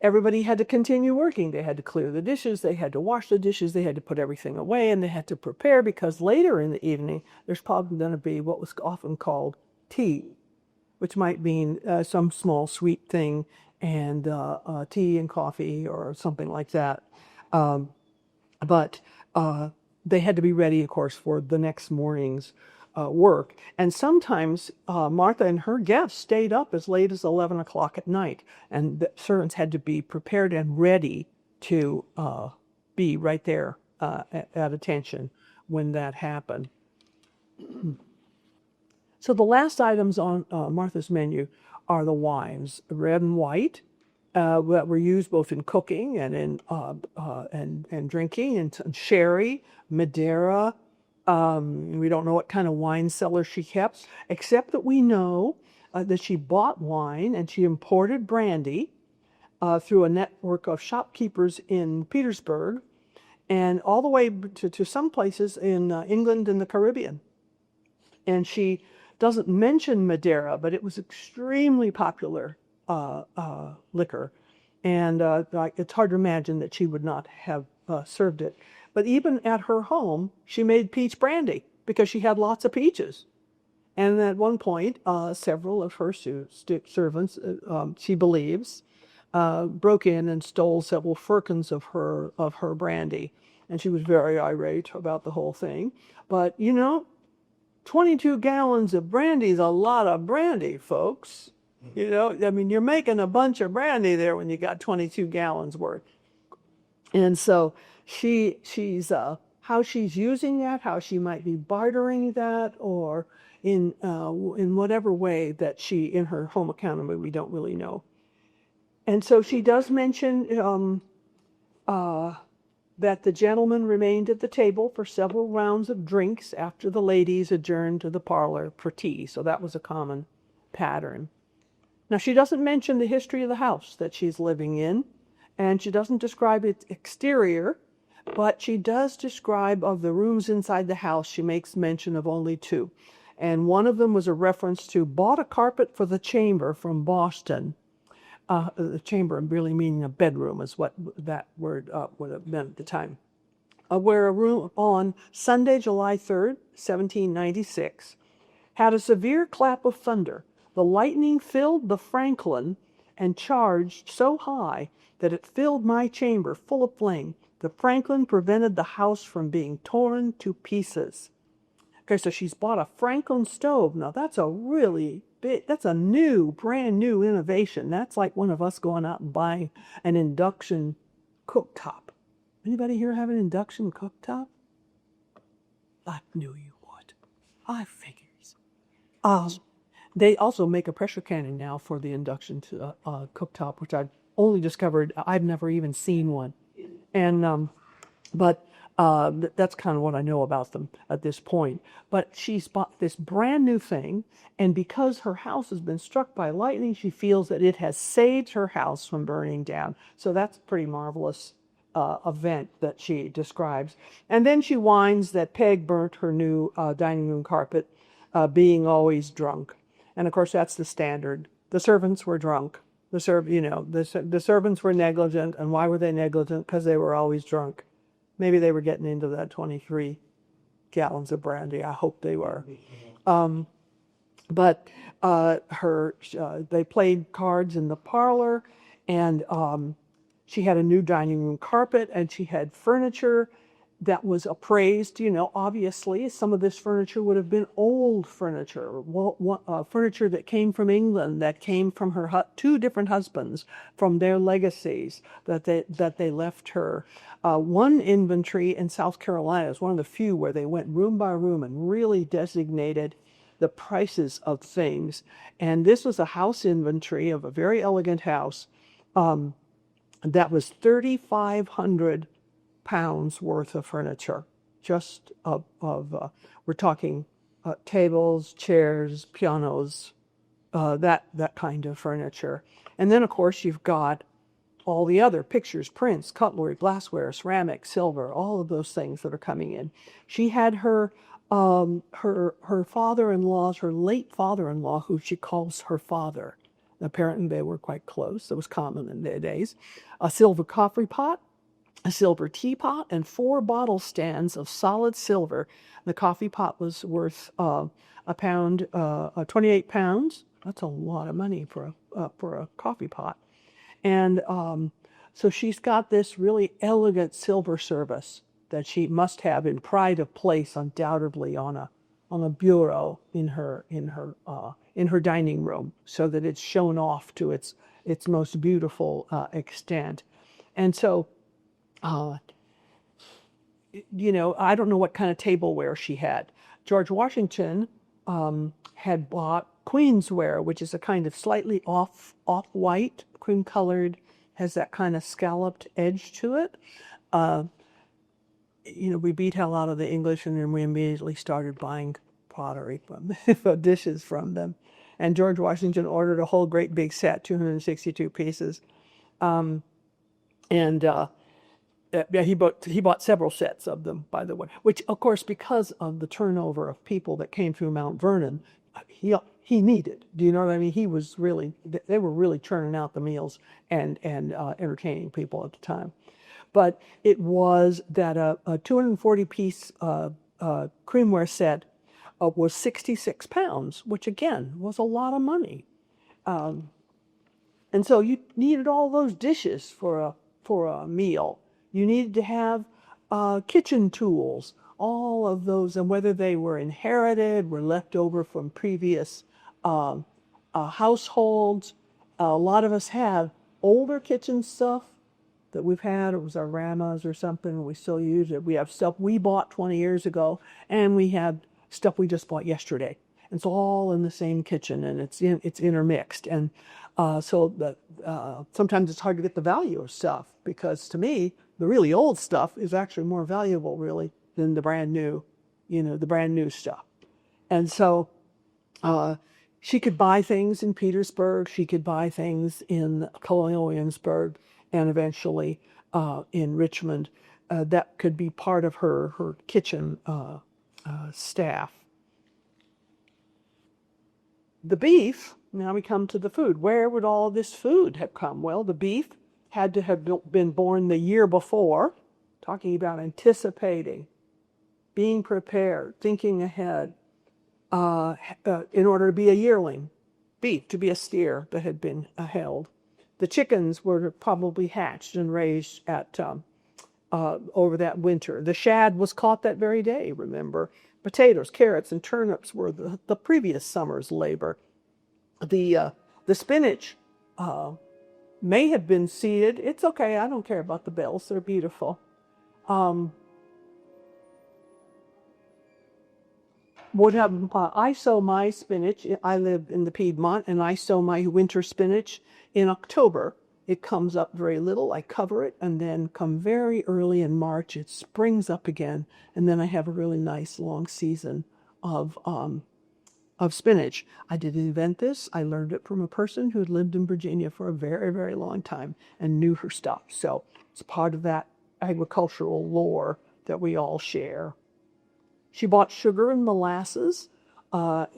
everybody had to continue working. They had to clear the dishes, they had to wash the dishes, they had to put everything away, and they had to prepare, because later in the evening, there's probably going to be what was often called tea, which might mean some small sweet thing, and tea and coffee or something like that. But they had to be ready, of course, for the next morning's work. And sometimes Martha and her guests stayed up as late as 11 o'clock at night, and the servants had to be prepared and ready to be right there at attention when that happened. So the last items on Martha's menu are the wines, red and white, that were used both in cooking and in and drinking, and sherry, Madeira. We don't know what kind of wine cellar she kept, except that we know that she bought wine and she imported brandy through a network of shopkeepers in Petersburg, and all the way to some places in England and the Caribbean. And she doesn't mention Madeira, but it was extremely popular liquor, and it's hard to imagine that she would not have served it. But even at her home, she made peach brandy because she had lots of peaches. And at one point, several of her servants, she believes, broke in and stole several firkins of her brandy, and she was very irate about the whole thing. But 22 gallons of brandy is a lot of brandy, folks. You're making a bunch of brandy there when you got 22 gallons worth. And so she's how she's using that, how she might be bartering that, or in whatever way that she, in her home account, we don't really know. And so she does mention that the gentlemen remained at the table for several rounds of drinks after the ladies adjourned to the parlor for tea. So that was a common pattern. Now, she doesn't mention the history of the house that she's living in, and she doesn't describe its exterior, but she does describe of the rooms inside the house. She makes mention of only two. And one of them was a reference to bought a carpet for the chamber from Boston. The chamber really meaning a bedroom is what that word would have meant at the time. Where a room on Sunday, July 3rd, 1796, had a severe clap of thunder. The lightning filled the Franklin and charged so high that it filled my chamber full of flame. The Franklin prevented the house from being torn to pieces. Okay, so she's bought a Franklin stove. Now that's a really big, that's a brand new innovation. That's like one of us going out and buying an induction cooktop. Anybody here have an induction cooktop? I knew you would. I figures. They also make a pressure canning now for the induction cooktop, which I've only discovered. I've never even seen one. And but that's kind of what I know about them at this point. But she's bought this brand new thing, and because her house has been struck by lightning, she feels that it has saved her house from burning down. So that's a pretty marvelous event that she describes. And then she whines that Peg burnt her new dining room carpet, being always drunk. And of course, that's the standard. The servants were drunk. The servants were negligent. And why were they negligent? Because they were always drunk. Maybe they were getting into that 23 gallons of brandy. I hope they were. But they played cards in the parlor, and she had a new dining room carpet, and she had furniture that was appraised. Obviously, some of this furniture would have been old furniture, furniture that came from England, that came from her two different husbands, from their legacies that they left her. One inventory in South Carolina is one of the few where they went room by room and really designated the prices of things. And this was a house inventory of a very elegant house that was 3,500 pounds worth of furniture, just we're talking tables, chairs, pianos, that kind of furniture. And then, of course, you've got all the other pictures, prints, cutlery, glassware, ceramic, silver, all of those things that are coming in. She had her father-in-law's, her late father-in-law, who she calls her father. Apparently they were quite close. It was common in their days. A silver coffee pot, a silver teapot, and 4 bottle stands of solid silver. The coffee pot was worth a pound, 28 pounds. That's a lot of money for a coffee pot. And so she's got this really elegant silver service that she must have in pride of place, undoubtedly on a bureau in her dining room, so that it's shown off to its most beautiful extent. And so, I don't know what kind of tableware she had. George Washington had bought queensware, which is a kind of slightly off-white, cream-colored, has that kind of scalloped edge to it. We beat hell out of the English, and then we immediately started buying pottery for dishes from them. And George Washington ordered a whole great big set, 262 pieces. He bought several sets of them, by the way, which, of course, because of the turnover of people that came through Mount Vernon, he needed. Do you know what I mean? They were really churning out the meals and entertaining people at the time. But it was that a 240-piece creamware set was 66 pounds, which, again, was a lot of money. And so you needed all those dishes for a meal. You needed to have kitchen tools, all of those, and whether they were inherited, were left over from previous households. A lot of us have older kitchen stuff that we've had. It was our grandma's or something. We still use it. We have stuff we bought 20 years ago, and we have stuff we just bought yesterday. And it's all in the same kitchen, and it's intermixed. And so sometimes it's hard to get the value of stuff, because to me, the really old stuff is actually more valuable, really, than the brand new stuff. And so she could buy things in Petersburg. She could buy things in Colonial Williamsburg, and eventually in Richmond. That could be part of her kitchen staff. The beef, now we come to the food. Where would all this food have come? Well, the beef had to have been born the year before, talking about anticipating, being prepared, thinking ahead, in order to be a yearling. Beef, to be a steer that had been held. The chickens were probably hatched and raised at over that winter. The shad was caught that very day, remember. Potatoes, carrots, and turnips were the previous summer's labor. The spinach may have been seeded. It's okay, I don't care about the bells, they're beautiful. I sow my spinach. I live in the Piedmont, and I sow my winter spinach in October. It comes up very little. I cover it, and then come very early in March, it springs up again, and then I have a really nice long season of spinach. I didn't invent this. I learned it from a person who had lived in Virginia for a very, very long time and knew her stuff. So it's part of that agricultural lore that we all share. She bought sugar and molasses.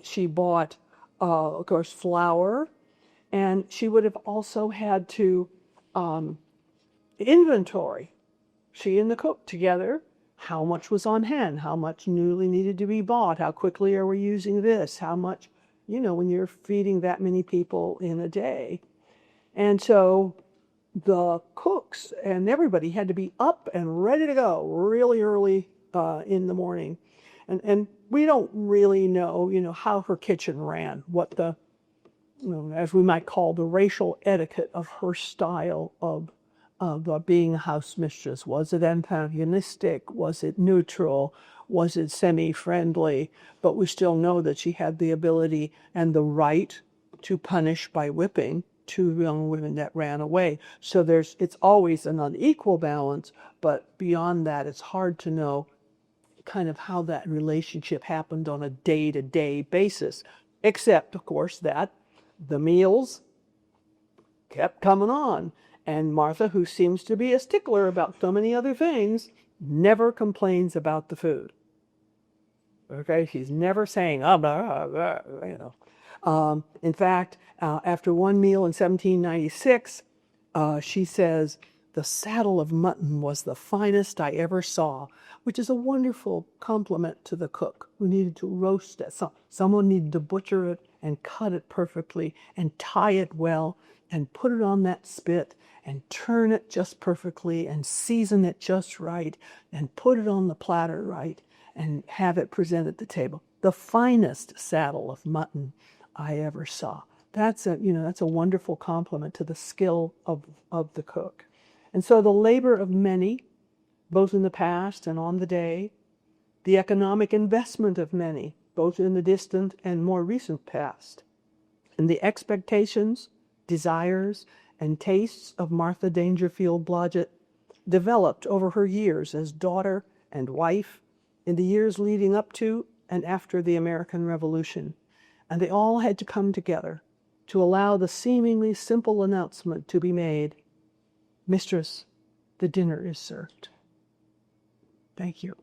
She bought, of course, flour. And she would have also had to inventory, she and the cook together, how much was on hand, how much newly needed to be bought, how quickly are we using this, how much, when you're feeding that many people in a day. And so the cooks and everybody had to be up and ready to go really early in the morning. And we don't really know, how her kitchen ran, what the, as we might call the racial etiquette of her style of being a house mistress. Was it antagonistic? Was it neutral? Was it semi-friendly? But we still know that she had the ability and the right to punish by whipping 2 young women that ran away. So it's always an unequal balance, but beyond that, it's hard to know kind of how that relationship happened on a day-to-day basis, except, of course, that the meals kept coming on. And Martha, who seems to be a stickler about so many other things, never complains about the food. Okay, she's never saying, oh, blah, blah, blah, in fact, after one meal in 1796, she says, the saddle of mutton was the finest I ever saw, which is a wonderful compliment to the cook who needed to roast it. Someone needed to butcher it and cut it perfectly and tie it well and put it on that spit and turn it just perfectly and season it just right and put it on the platter right and have it presented at the table. The finest saddle of mutton I ever saw. That's a wonderful compliment to the skill of the cook. And so the labor of many, both in the past and on the day, the economic investment of many, both in the distant and more recent past, and the expectations, desires, and tastes of Martha Dangerfield Blodgett developed over her years as daughter and wife in the years leading up to and after the American Revolution. And they all had to come together to allow the seemingly simple announcement to be made, "Mistress, the dinner is served." Thank you.